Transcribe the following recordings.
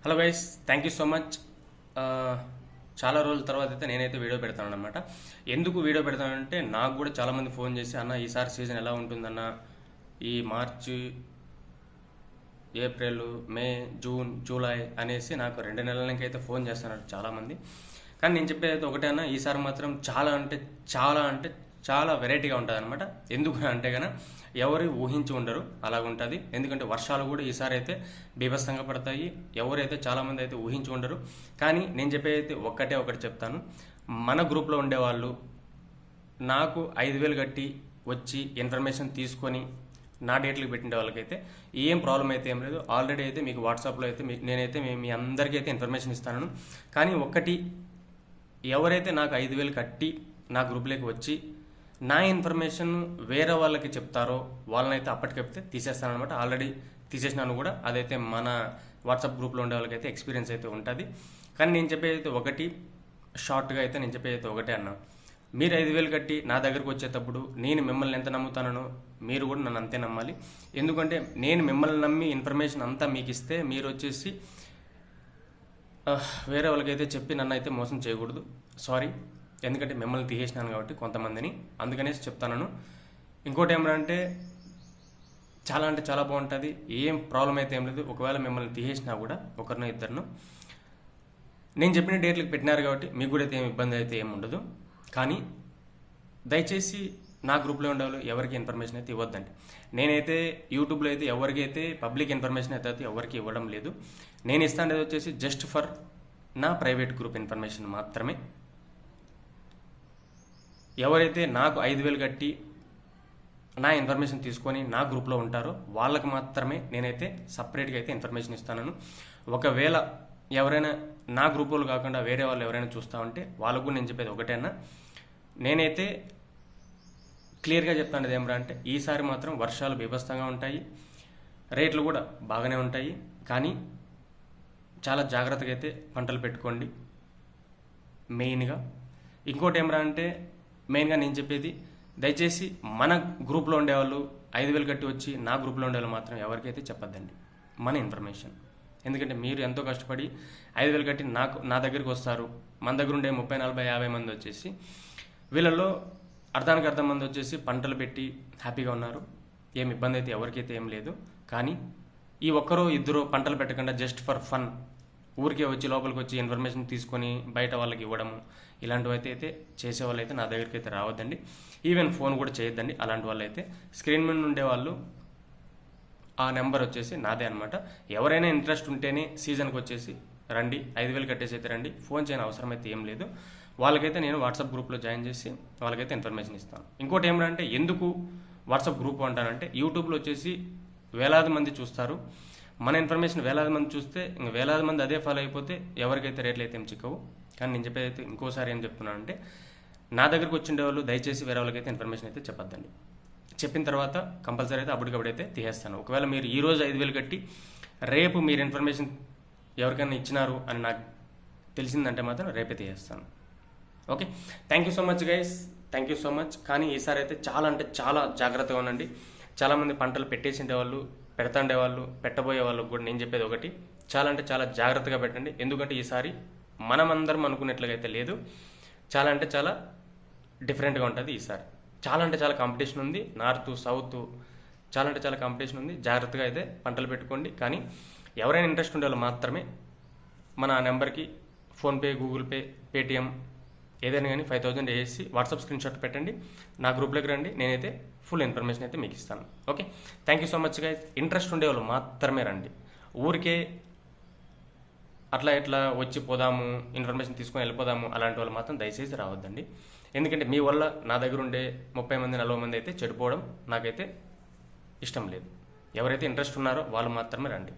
Hello guys, thank you so much. చాలా రోజుల తర్వాత అయితే నేనైతే వీడియో పెడతాను అనమాట. ఎందుకు వీడియో పెడతానంటే నాకు కూడా చాలామంది ఫోన్ చేసి, అన్న ఈసారి సీజన్ ఎలా ఉంటుందన్న, ఈ మార్చి, ఏప్రిల్, మే, జూన్, జూలై అనేసి నాకు 2 నెలలకైతే ఫోన్ చేస్తున్నారు చాలామంది. కానీ నేను చెప్పేది అయితే ఒకటే అన్న, ఈసారి మాత్రం చాలా వెరైటీగా ఉంటుంది అనమాట. ఎందుకు అంటే కనుక ఎవరు ఊహించి ఉండరు, అలాగుంటుంది. ఎందుకంటే వర్షాలు కూడా ఈసారి అయితే బీభత్సంగా పడతాయి. ఎవరైతే చాలామంది అయితే ఊహించి ఉండరు. కానీ నేను చెప్పేది అయితే ఒకటి చెప్తాను. మన గ్రూప్లో ఉండేవాళ్ళు నాకు 5,000 కట్టి వచ్చి ఇన్ఫర్మేషన్ తీసుకొని నా డేట్లకు పెట్టిన వాళ్ళకైతే ఏం ప్రాబ్లం అయితే ఏం లేదు. ఆల్రెడీ అయితే మీకు వాట్సాప్లో అయితే నేనైతే మీ అందరికీ అయితే ఇన్ఫర్మేషన్ ఇస్తాను. కానీ ఎవరైతే నాకు 5,000 కట్టి నా గ్రూప్లోకి వచ్చి నా ఇన్ఫర్మేషన్ వేరే వాళ్ళకి చెప్తారో వాళ్ళనైతే అప్పటికైతే తీసేస్తాను అనమాట. ఆల్రెడీ తీసేసినాను కూడా. అదైతే మన వాట్సాప్ గ్రూప్లో ఉండే వాళ్ళకైతే ఎక్స్పీరియన్స్ అయితే ఉంటుంది. కానీ నేను చెప్పేది అయితే షార్ట్గా అయితే నేను చెప్పేది అయితే ఒకటే అన్న, మీరు 5,000 కట్టి నా దగ్గరకు వచ్చేటప్పుడు నేను మిమ్మల్ని ఎంత నమ్ముతానో మీరు కూడా నన్ను అంతే నమ్మాలి. ఎందుకంటే నేను మిమ్మల్ని నమ్మి ఇన్ఫర్మేషన్ అంతా మీకు ఇస్తే మీరు వచ్చేసి వేరే వాళ్ళకైతే చెప్పి నన్ను అయితే మోసం చేయకూడదు. సారీ, ఎందుకంటే మిమ్మల్ని తీసేసినాను కాబట్టి కొంతమందిని, అందుకనేసి చెప్తాను. ఇంకోటి ఏమంటే చాలా బాగుంటుంది. ఏం ప్రాబ్లం అయితే ఏం లేదు. ఒకవేళ మిమ్మల్ని తీసేసినా కూడా ఒకరినో ఇద్దరినో నేను చెప్పిన డేట్లకు పెట్టినారు కాబట్టి మీకు కూడా అయితే ఏం ఇబ్బంది అయితే ఏమి ఉండదు. కానీ దయచేసి నా గ్రూప్లో ఉండేవాళ్ళు ఎవరికి ఇన్ఫర్మేషన్ అయితే ఇవ్వద్దండి. నేనైతే యూట్యూబ్లో అయితే ఎవరికైతే పబ్లిక్ ఇన్ఫర్మేషన్ అయితే ఎవరికి ఇవ్వడం లేదు. నేను ఇస్తాను వచ్చేసి జస్ట్ ఫర్ నా ప్రైవేట్ గ్రూప్ ఇన్ఫర్మేషన్ మాత్రమే. ఎవరైతే నాకు 5,000 కట్టి నా ఇన్ఫర్మేషన్ తీసుకొని నా గ్రూప్లో ఉంటారో వాళ్ళకి మాత్రమే నేనైతే సపరేట్గా అయితే ఇన్ఫర్మేషన్ ఇస్తాను. ఒకవేళ ఎవరైనా నా గ్రూప్ వాళ్ళు కాకుండా వేరే వాళ్ళు ఎవరైనా చూస్తూ ఉంటే వాళ్ళకు కూడా నేను చెప్పేది ఒకటేనా, నేనైతే క్లియర్గా చెప్తాను ఏమంటే ఈసారి మాత్రం వర్షాలు బీభత్సంగా ఉంటాయి, రేట్లు కూడా బాగానే ఉంటాయి. కానీ చాలా జాగ్రత్తగా అయితే పంటలు పెట్టుకోండి మెయిన్గా. ఇంకోటి అంటే మెయిన్గా నేను చెప్పేది, దయచేసి మన గ్రూప్లో ఉండేవాళ్ళు 5,000 కట్టి వచ్చి నా గ్రూప్లో ఉండేవాళ్ళు మాత్రం ఎవరికైతే చెప్పొద్దండి మన ఇన్ఫర్మేషన్. ఎందుకంటే మీరు ఎంతో కష్టపడి 5,000 కట్టి నా దగ్గరికి వస్తారు. మన దగ్గర ఉండే 30, 40, 50 మంది వచ్చేసి వీళ్ళల్లో అర్ధానికి అర్ధం మంది వచ్చేసి పంటలు పెట్టి హ్యాపీగా ఉన్నారు. ఏం ఇబ్బంది అయితే ఎవరికైతే ఏం లేదు. కానీ ఈ ఒక్కరో ఇద్దరు పంటలు పెట్టకుండా జస్ట్ ఫర్ ఫన్ ఊరికే వచ్చి లోపలికి వచ్చి ఇన్ఫర్మేషన్ తీసుకొని బయట వాళ్ళకి ఇవ్వడము, ఇలాంటివి అయితే చేసేవాళ్ళు అయితే నా దగ్గరికి అయితే రావద్దండి. ఈవెన్ ఫోన్ కూడా చేయొద్దండి. అలాంటి వాళ్ళు అయితే స్క్రీన్ మీద ఉండేవాళ్ళు ఆ నెంబర్ వచ్చేసి నాదే అనమాట. ఎవరైనా ఇంట్రెస్ట్ ఉంటేనే సీజన్కి వచ్చేసి రండి, 5,000 కట్టేసి అయితే రండి. ఫోన్ చేయని అవసరం అయితే ఏం లేదు. వాళ్ళకైతే నేను వాట్సాప్ గ్రూప్లో జాయిన్ చేసి వాళ్ళకైతే ఇన్ఫర్మేషన్ ఇస్తాను. ఇంకోటి ఏమంటే ఎందుకు వాట్సాప్ గ్రూప్ అంటానంటే యూట్యూబ్లో వచ్చేసి వేలాది మంది చూస్తారు. మన ఇన్ఫర్మేషన్ వేలాది మంది చూస్తే ఇంకా వేలాది మంది అదే ఫాలో అయిపోతే ఎవరికైతే రేట్లు అయితే ఏం చిక్కవు. కానీ నేను చెప్పేది అయితే ఇంకోసారి ఏం చెప్తున్నానంటే నా దగ్గరకు వచ్చిండే వాళ్ళు దయచేసి వేరే వాళ్ళకైతే ఇన్ఫర్మేషన్ అయితే చెప్పొద్దండి. చెప్పిన తర్వాత కంపల్సరీ అయితే అప్పటికప్పుడైతే తీసేస్తాను. ఒకవేళ మీరు ఈరోజు 5,000 కట్టి రేపు మీరు ఇన్ఫర్మేషన్ ఎవరికైనా ఇచ్చినారు అని నాకు తెలిసిందంటే మాత్రం రేపే తీసేస్తాను. Okay, thank you so much guys, thank you so much. కానీ ఈసారి అయితే చాలా జాగ్రత్తగా ఉండండి. చాలామంది పంటలు పెట్టేసిండే పెడతాండేవాళ్ళు, పెట్టబోయే వాళ్ళకు కూడా నేను చెప్పేది ఒకటి, చాలా జాగ్రత్తగా పెట్టండి. ఎందుకంటే ఈసారి మనమందరం అనుకున్నట్లుగా అయితే లేదు. చాలా డిఫరెంట్గా ఉంటుంది ఈసారి. చాలా కాంపిటీషన్ ఉంది. నార్త్, సౌత్ చాలా కాంపిటీషన్ ఉంది. జాగ్రత్తగా అయితే పంటలు పెట్టుకోండి. కానీ ఎవరైనా ఇంట్రెస్ట్ ఉండే వాళ్ళు మాత్రమే మన నెంబర్కి ఫోన్పే, గూగుల్ పే, పేటిఎం ఏదైనా కానీ 5,000 వేసి వాట్సాప్ స్క్రీన్ షాట్ పెట్టండి. నా గ్రూప్లోకి రండి, నేనైతే ఫుల్ ఇన్ఫర్మేషన్ అయితే మీకు ఇస్తాను. Okay, thank you so much guys. Interest ఉండేవాళ్ళు మాత్రమే రండి. ఊరికే అట్లా వచ్చి పోదాము, ఇన్ఫర్మేషన్ తీసుకొని వెళ్ళిపోదాము అలాంటి వాళ్ళు మాత్రం దయచేసి రావద్దండి. ఎందుకంటే మీ వల్ల నా దగ్గర ఉండే 30 మంది 40 మంది అయితే చెడిపోవడం నాకైతే ఇష్టం లేదు. ఎవరైతే ఇంట్రెస్ట్ ఉన్నారో వాళ్ళు మాత్రమే రండి.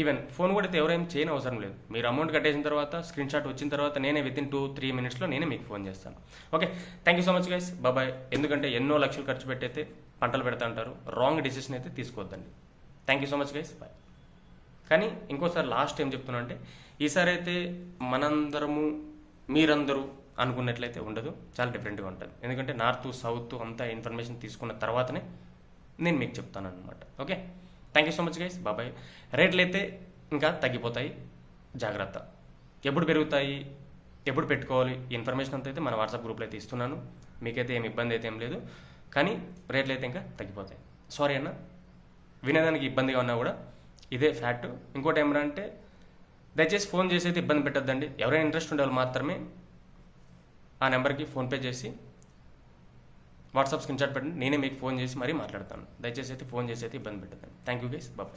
ఈవెన్ ఫోన్ కూడా అయితే ఎవరైనా చేయని అవసరం లేదు. మీరు అమౌంట్ కట్టేసిన తర్వాత స్క్రీన్ షాట్ వచ్చిన తర్వాత నేనే వితిన్ 2-3 మినిట్స్లో నేనే మీకు ఫోన్ చేస్తాను. Okay, thank you so much guys, bye. ఎందుకంటే ఎన్నో లక్షలు ఖర్చు పెట్టి అయితే పంటలు పెడతా అంటారు. రాంగ్ డిసిషన్ అయితే తీసుకోవద్దండి. Thank you so much guys, bye. కానీ ఇంకోసారి లాస్ట్ ఏం చెప్తున్నా అంటే ఈసారి అయితే మనందరము మీరందరూ అనుకున్నట్లయితే ఉండదు. చాలా డిఫరెంట్గా ఉంటుంది. ఎందుకంటే నార్త్, సౌత్ అంతా ఇన్ఫర్మేషన్ తీసుకున్న తర్వాతనే నేను మీకు చెప్తాను అనమాట. Okay, thank you so much guys, బాబాయ్. రేట్లు అయితే ఇంకా తగ్గిపోతాయి. జాగ్రత్త. ఎప్పుడు పెరుగుతాయి, ఎప్పుడు పెట్టుకోవాలి, ఈ ఇన్ఫర్మేషన్ అంతా అయితే మన వాట్సాప్ గ్రూప్లో అయితే ఇస్తున్నాను. మీకైతే ఏమి ఇబ్బంది అయితే ఏం లేదు, కానీ రేట్లు అయితే ఇంకా తగ్గిపోతాయి. సారీ అన్న, వినేదానికి ఇబ్బందిగా ఉన్నా కూడా ఇదే ఫ్యాక్ట్. ఇంకోటి ఏమన్నా దయచేసి ఫోన్ చేసి అయితే ఇబ్బంది పెట్టద్దండి. ఎవరైనా ఇంట్రెస్ట్ ఉండే వాళ్ళు మాత్రమే ఆ నెంబర్కి ఫోన్పే చేసి వాట్సాప్ స్క్రీన్ షాట్ పెట్టండి, నేనే మీకు ఫోన్ చేసి మరీ మాట్లాడతాను. దయచేసి అయితే ఫోన్ చేసి అయితే ఇబ్బంది పెట్టద్దండి. Thank you guys, bye.